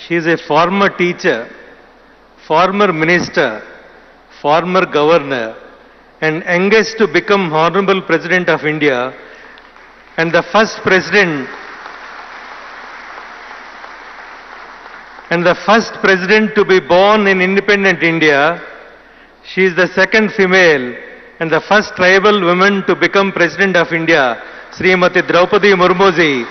She is a former teacher, former minister, former governor, and youngest to become Honorable President of India, and the first president to be born in independent India. She is the second female and the first tribal woman to become President of India, Srimati Draupadi Murmu ji.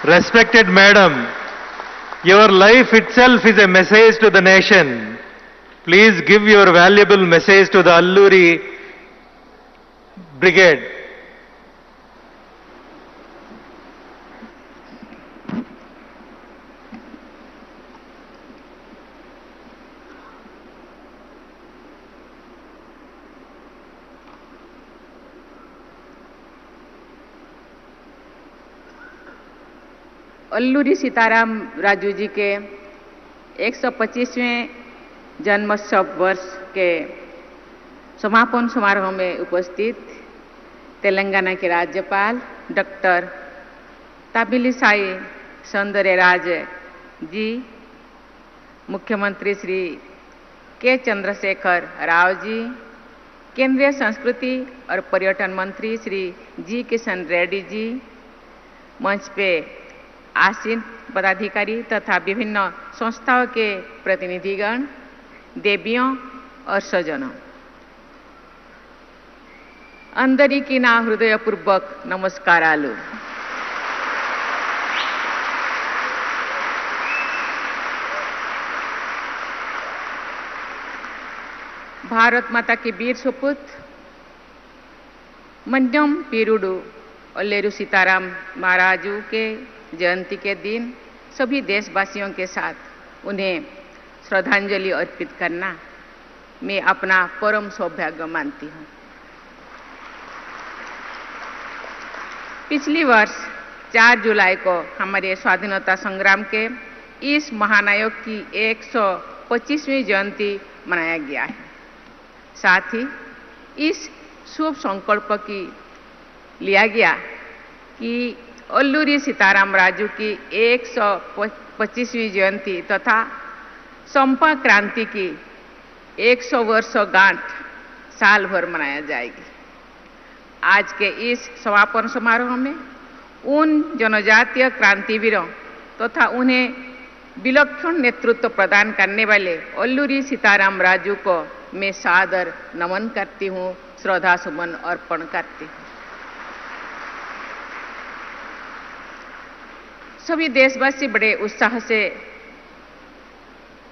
Respected Madam, your life itself is a message to the nation. Please give your valuable message to the Alluri Brigade. Alluri Sitaram Raju ji के 125वें जन्मोत्सव वर्ष के समापन समारोह में उपस्थित तेलंगाना के राज्यपाल डॉक्टर तमिलिसाई सौंदरराज जी, मुख्यमंत्री श्री के चंद्रशेखर राव जी, केंद्रीय संस्कृति और पर्यटन मंत्री श्री जी किशन रेड्डी जी, मंच पे आसीन पदाधिकारी तथा विभिन्न संस्थाओं के प्रतिनिधिगण, देवियों और सज्जनों, अंदरिकी ना हृदयपूर्वक नमस्कारालु। भारत माता की वीर सपूत मन्यम पीरुडू अल्लेरू सीताराम महाराजू के जयंती के दिन सभी देशवासियों के साथ उन्हें श्रद्धांजलि अर्पित करना मैं अपना परम सौभाग्य मानती हूँ। पिछली वर्ष 4 जुलाई को हमारे स्वाधीनता संग्राम के इस महानायक की 125वीं जयंती मनाया गया है। साथ ही इस शुभ संकल्प की लिया गया कि अल्लूरी सीताराम राजू की 125वीं जयंती तथा संपर्क क्रांति की 100 वर्ष गांठ साल भर मनाया जाएगी। आज के इस समापन समारोह में उन जनजातीय क्रांतिवीरों तथा उन्हें विलक्षण नेतृत्व प्रदान करने वाले अल्लूरी सीताराम राजू को मैं सादर नमन करती हूँ, श्रद्धा सुमन अर्पण करती हूँ। सभी देशवासी बड़े उत्साह से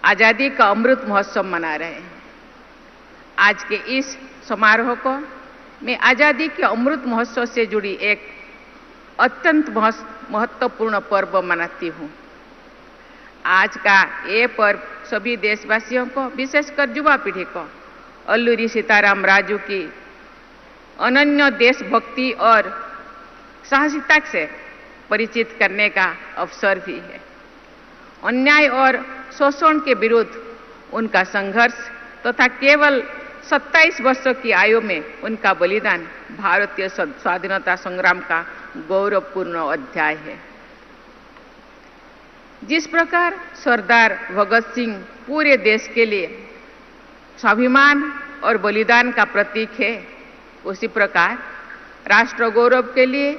आजादी का अमृत महोत्सव मना रहे हैं। आज के इस समारोह को मैं आजादी के अमृत महोत्सव से जुड़ी एक अत्यंत महत्वपूर्ण पर्व मनाती हूँ। आज का ये पर्व सभी देशवासियों को, विशेषकर युवा पीढ़ी को अल्लूरी सीताराम राजू की अनन्य देशभक्ति और साहसिकता से परिचित करने का अवसर भी है। अन्याय और शोषण के विरुद्ध उनका संघर्ष तथा केवल 27 वर्षों की आयु में उनका बलिदान भारतीय स्वाधीनता संग्राम का गौरवपूर्ण अध्याय है। जिस प्रकार सरदार भगत सिंह पूरे देश के लिए स्वाभिमान और बलिदान का प्रतीक है, उसी प्रकार राष्ट्र गौरव के लिए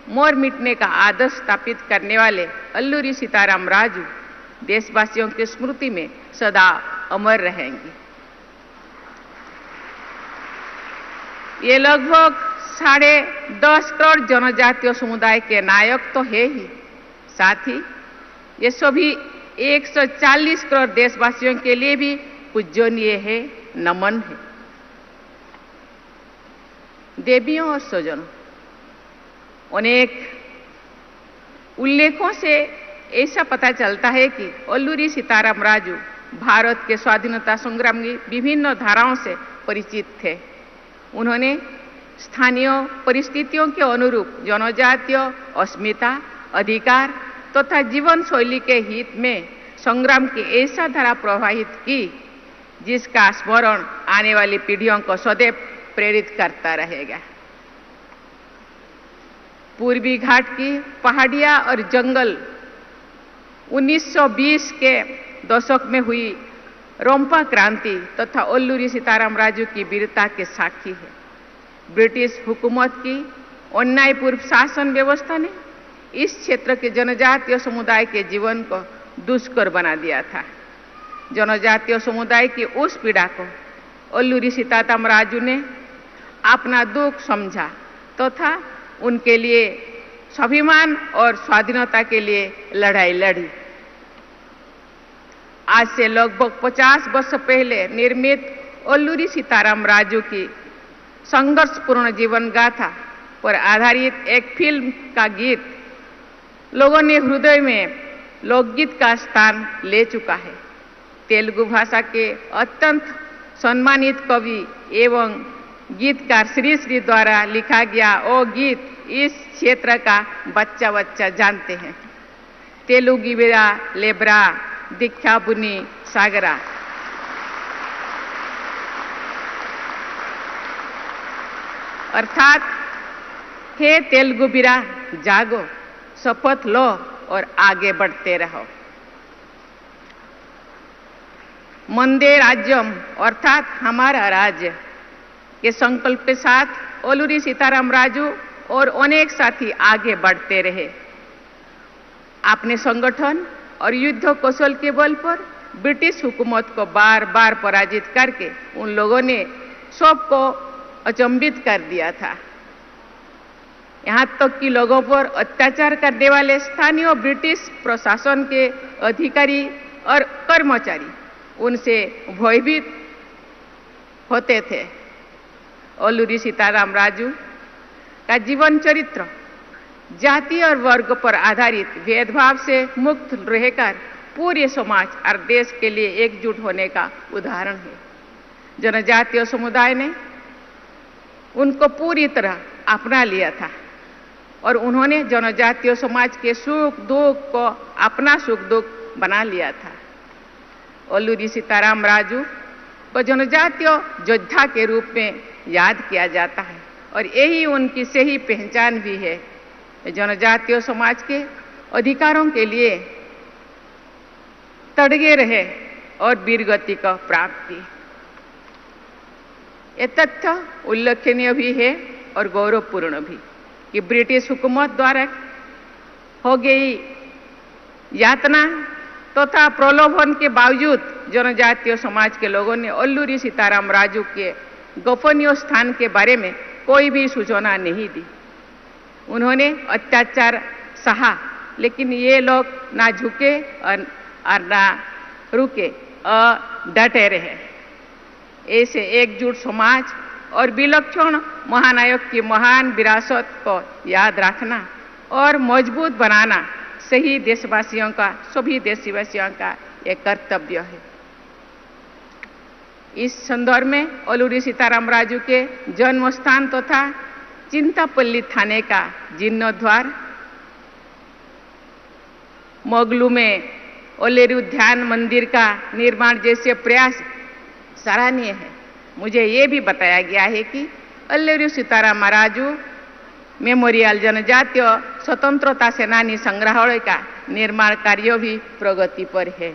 मोर मिटने का आदर्श स्थापित करने वाले अल्लूरी सीताराम राजू देशवासियों की स्मृति में सदा अमर रहेंगे। ये लगभग 10.5 करोड़ जनजातीय समुदाय के नायक तो है ही, साथ ही ये सभी 140 करोड़ देशवासियों के लिए भी पूजनीय है, नमन है। देवियों और स्वजनों, अनेक उल्लेखों से ऐसा पता चलता है कि अल्लूरी सीताराम राजू भारत के स्वाधीनता संग्राम की विभिन्न धाराओं से परिचित थे। उन्होंने स्थानीय परिस्थितियों के अनुरूप जनजातीय अस्मिता, अधिकार तथा जीवन शैली के हित में संग्राम की ऐसा धारा प्रवाहित की जिसका स्मरण आने वाली पीढ़ियों को सदैव प्रेरित करता रहेगा। पूर्वी घाट की पहाड़ियां और जंगल 1920 के दशक में हुई रोम्पा क्रांति तथा अल्लूरी सीताराम राजू की वीरता के साक्षी है। ब्रिटिश हुकूमत की अन्यायपूर्ण शासन व्यवस्था ने इस क्षेत्र के जनजातीय समुदाय के जीवन को दुष्कर बना दिया था। जनजातीय समुदाय की उस पीड़ा को अल्लूरी सीताराम राजू ने अपना दुख समझा तथा उनके लिए स्वाभिमान और स्वाधीनता के लिए लड़ाई लड़ी। आज से लगभग 50 वर्ष पहले निर्मित अल्लूरी सीताराम राजू की संघर्षपूर्ण जीवन गाथा पर आधारित एक फिल्म का गीत लोगों ने हृदय में लोकगीत का स्थान ले चुका है। तेलुगु भाषा के अत्यंत सम्मानित कवि एवं गीतकार श्री श्री द्वारा लिखा गया वो गीत इस क्षेत्र का बच्चा बच्चा जानते हैं। तेलुगिवेरा लेब्रा दीक्षा बुनी सागरा। अर्थात हे तेलुगुबीरा जागो, शपथ लो और आगे बढ़ते रहो। मंदे राज्यम अर्थात हमारा राज्य के संकल्प के साथ अल्लूरी सीताराम राजू और अनेक साथी आगे बढ़ते रहे। अपने संगठन और युद्ध कौशल के बल पर ब्रिटिश हुकूमत को बार बार पराजित करके उन लोगों ने सबको अचंभित कर दिया था। यहाँ तक कि लोगों पर अत्याचार करने वाले स्थानीय ब्रिटिश प्रशासन के अधिकारी और कर्मचारी उनसे भयभीत होते थे। अल्लूरी सीताराम राजू का जीवन चरित्र जाति और वर्ग पर आधारित भेदभाव से मुक्त रहकर पूरे समाज और देश के लिए एकजुट होने का उदाहरण है। जनजातीय समुदाय ने उनको पूरी तरह अपना लिया था और उन्होंने जनजातीय समाज के सुख दुख को अपना सुख दुख बना लिया था। अल्लूरी सीताराम राजू को जनजातीय योद्धा के रूप में याद किया जाता है और यही उनकी सही पहचान भी है। जनजातीय समाज के अधिकारों के लिए तड़गे रहे और वीरगति को प्राप्त की। ये तथ्य उल्लेखनीय भी है और गौरवपूर्ण भी कि ब्रिटिश हुकूमत द्वारा हो गई यातना तथा प्रलोभन के बावजूद जनजातीय समाज के लोगों ने अल्लूरी सीताराम राजू के गोपनीय स्थान के बारे में कोई भी सूचना नहीं दी। उन्होंने अत्याचार सहा, लेकिन ये लोग ना झुके और ना रुके और डटे रहे। ऐसे एकजुट समाज और विलक्षण महानायक की महान विरासत को याद रखना और मजबूत बनाना सभी देशवासियों का एक कर्तव्य है। इस संदर्भ में अल्लूरी सीताराम राजू के जन्म स्थान तथा चिंतापल्ली थाने का जीर्णोद्धार, मोगलू में ओलेरू ध्यान मंदिर का निर्माण जैसे प्रयास सराहनीय है। मुझे ये भी बताया गया है कि अल्लूरी सीताराम राजू मेमोरियल जनजातीय स्वतंत्रता सेनानी संग्रहालय का निर्माण कार्य भी प्रगति पर है।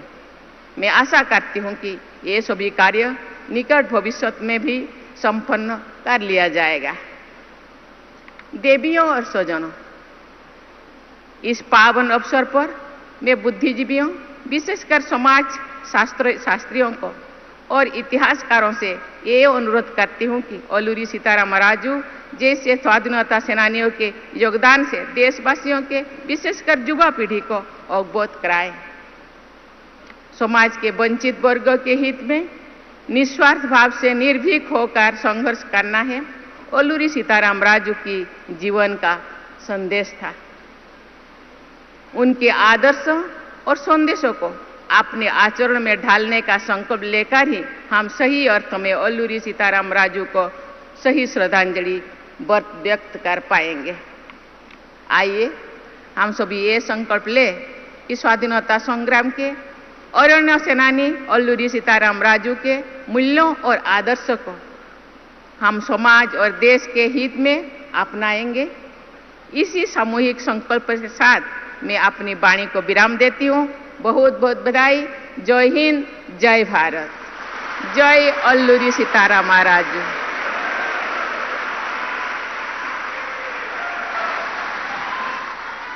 मैं आशा करती हूँ कि ये सभी कार्य निकट भविष्य में भी संपन्न कर लिया जाएगा। देवियों और स्वजनों, इस पावन अवसर पर मैं बुद्धिजीवियों विशेषकर समाज शास्त्रियों को और इतिहासकारों से ये अनुरोध करती हूँ कि अल्लूरी सीताराम राजू जैसे स्वाधीनता सेनानियों के योगदान से देशवासियों के विशेषकर युवा पीढ़ी को अवगत कराएं। समाज के वंचित वर्ग के हित में निस्वार्थ भाव से निर्भीक होकर संघर्ष करना है अल्लूरी सीताराम राजू की जीवन का संदेश था। उनके आदर्श और संदेशों को अपने आचरण में ढालने का संकल्प लेकर ही हम सही अर्थ में अल्लूरी सीताराम राजू को सही श्रद्धांजलि व्यक्त कर पाएंगे। आइए हम सभी ये संकल्प ले कि स्वाधीनता संग्राम के अरण्य सेनानी अल्लूरी सीताराम राजू के मूल्यों और आदर्श को हम समाज और देश के हित में अपनाएंगे। इसी सामूहिक संकल्प के साथ मैं अपनी वाणी को विराम देती हूँ। बहुत बहुत बधाई। जय हिंद, जय भारत, जय अल्लूरी सीताराम महाराज।